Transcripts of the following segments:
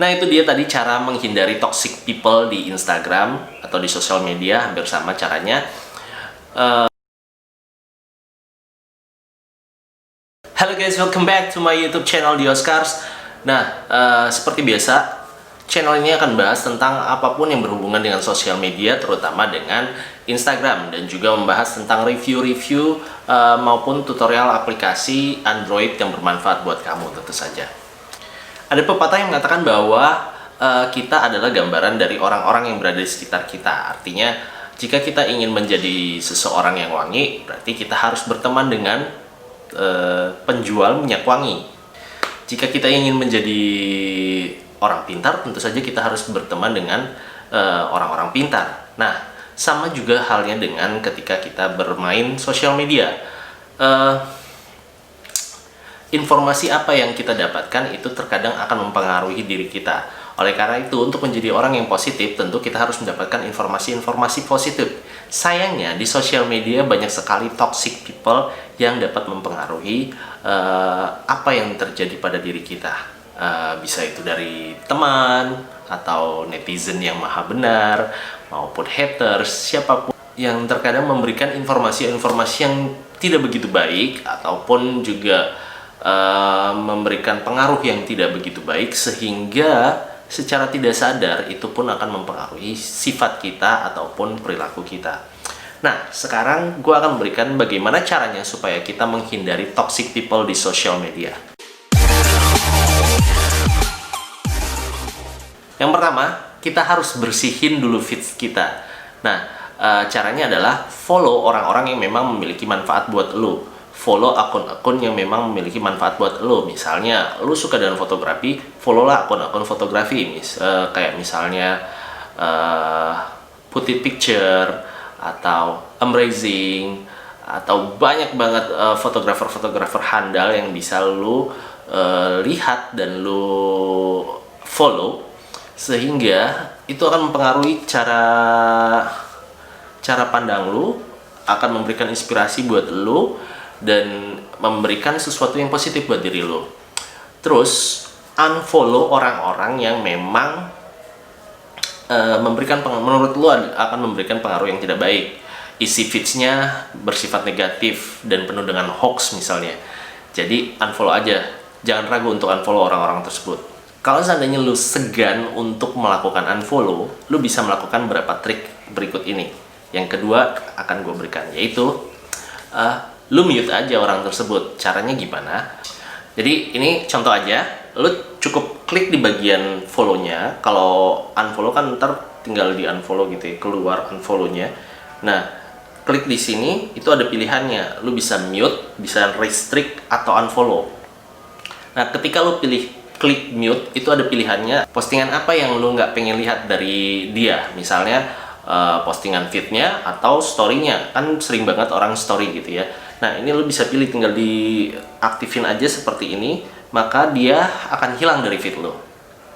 Nah, itu dia tadi cara menghindari toxic people di Instagram atau di sosial media, hampir sama caranya. Halo guys, welcome back to my YouTube channel The Oscars. Nah, seperti biasa, channel ini akan bahas tentang apapun yang berhubungan dengan sosial media, terutama dengan Instagram, dan juga membahas tentang review-review maupun tutorial aplikasi Android yang bermanfaat buat kamu tentu saja. Ada pepatah yang mengatakan bahwa kita adalah gambaran dari orang-orang yang berada di sekitar kita. Artinya, jika kita ingin menjadi seseorang yang wangi, berarti kita harus berteman dengan penjual minyak wangi. Jika kita ingin menjadi orang pintar, tentu saja kita harus berteman dengan orang-orang pintar. Nah, sama juga halnya dengan ketika kita bermain sosial media. Informasi apa yang kita dapatkan itu terkadang akan mempengaruhi diri kita. Oleh karena itu, untuk menjadi orang yang positif, tentu kita harus mendapatkan informasi-informasi positif. Sayangnya, di sosial media banyak sekali toxic people yang dapat mempengaruhi apa yang terjadi pada diri kita. Bisa itu dari teman, atau netizen yang maha benar, maupun haters, siapapun yang terkadang memberikan informasi-informasi yang tidak begitu baik, ataupun juga memberikan pengaruh yang tidak begitu baik, sehingga secara tidak sadar itu pun akan mempengaruhi sifat kita ataupun perilaku kita. Nah, sekarang gue akan memberikan bagaimana caranya supaya kita menghindari toxic people di social media. Yang pertama, kita harus bersihin dulu feeds kita. Nah, caranya adalah follow orang-orang yang memang memiliki manfaat buat lo. Follow akun-akun yang memang memiliki manfaat buat lo. Misalnya, lo suka dengan fotografi, follow lah akun-akun fotografi. Kayak misalnya Putih Picture, atau Amazing, atau banyak banget fotografer-fotografer handal yang bisa lo lihat dan lo follow, sehingga itu akan mempengaruhi cara pandang lo, akan memberikan inspirasi buat lo, dan memberikan sesuatu yang positif buat diri lo. Terus, unfollow orang-orang yang memang menurut lo akan memberikan pengaruh yang tidak baik. Isi feeds-nya bersifat negatif dan penuh dengan hoax misalnya. Jadi, unfollow aja. Jangan ragu untuk unfollow orang-orang tersebut. Kalau seandainya lo segan untuk melakukan unfollow, lo bisa melakukan beberapa trik berikut ini. Yang kedua akan gue berikan, yaitu lu mute aja orang tersebut. Caranya gimana? Jadi ini contoh aja. Lu cukup klik di bagian follow-nya. Kalau unfollow kan ntar tinggal di unfollow gitu ya, keluar unfollow-nya. Nah, klik di sini itu ada pilihannya. Lu bisa mute, bisa restrict, atau unfollow. Nah, ketika lu pilih klik mute, itu ada pilihannya postingan apa yang lu nggak pengen lihat dari dia. Misalnya postingan feed-nya atau story-nya. Kan sering banget orang story gitu ya. Nah, ini lo bisa pilih, tinggal diaktifin aja seperti ini, maka dia akan hilang dari feed lo,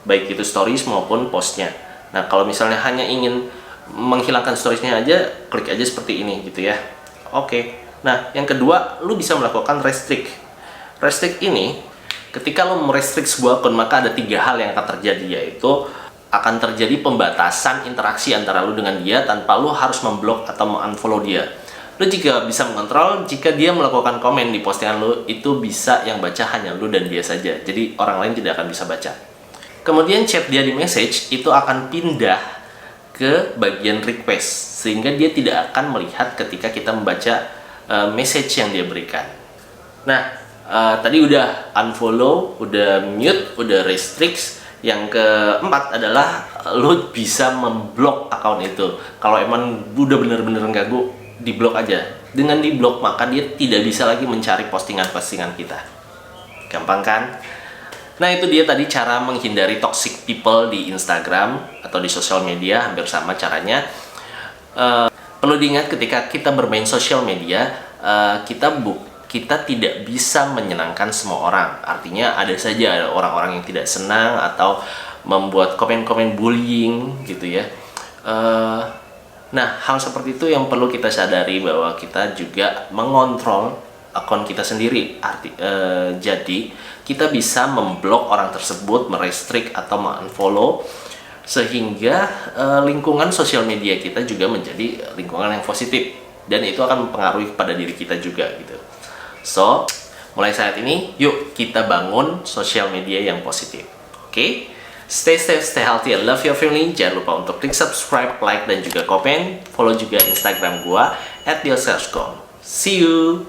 baik itu stories maupun postnya. Nah, kalau misalnya hanya ingin menghilangkan storiesnya aja, klik aja seperti ini gitu ya. Oke. Nah, yang kedua, lo bisa melakukan restrict. Restrict ini, ketika lo merestrict sebuah akun, maka ada 3 hal yang akan terjadi, yaitu akan terjadi pembatasan interaksi antara lo dengan dia tanpa lo harus memblok atau unfollow dia. Lo juga bisa mengontrol jika dia melakukan komen di postingan lo, itu bisa yang baca hanya lo dan dia saja. Jadi orang lain tidak akan bisa baca. Kemudian chat dia di message itu akan pindah ke bagian request, sehingga dia tidak akan melihat ketika kita membaca message yang dia berikan. Nah, tadi udah unfollow, udah mute, udah restrict. Yang keempat adalah lo bisa memblok akun itu. Kalau emang udah bener-bener ganggu, diblok aja. Dengan diblok, maka dia tidak bisa lagi mencari postingan-postingan kita. Gampang kan? Nah, itu dia tadi cara menghindari toxic people di Instagram atau di sosial media, hampir sama caranya. Perlu diingat ketika kita bermain sosial media, kita tidak bisa menyenangkan semua orang. Artinya ada saja orang-orang yang tidak senang atau membuat komen-komen bullying gitu ya. Nah, hal seperti itu yang perlu kita sadari, bahwa kita juga mengontrol akun kita sendiri. Jadi kita bisa memblok orang tersebut, merestrict atau unfollow, sehingga lingkungan sosial media kita juga menjadi lingkungan yang positif, dan itu akan mempengaruhi pada diri kita juga gitu. So, mulai saat ini, yuk kita bangun sosial media yang positif. Oke? Stay safe, stay healthy, and love your family. Jangan lupa untuk klik subscribe, like, dan juga komen. Follow juga Instagram gua @dioscom. See you!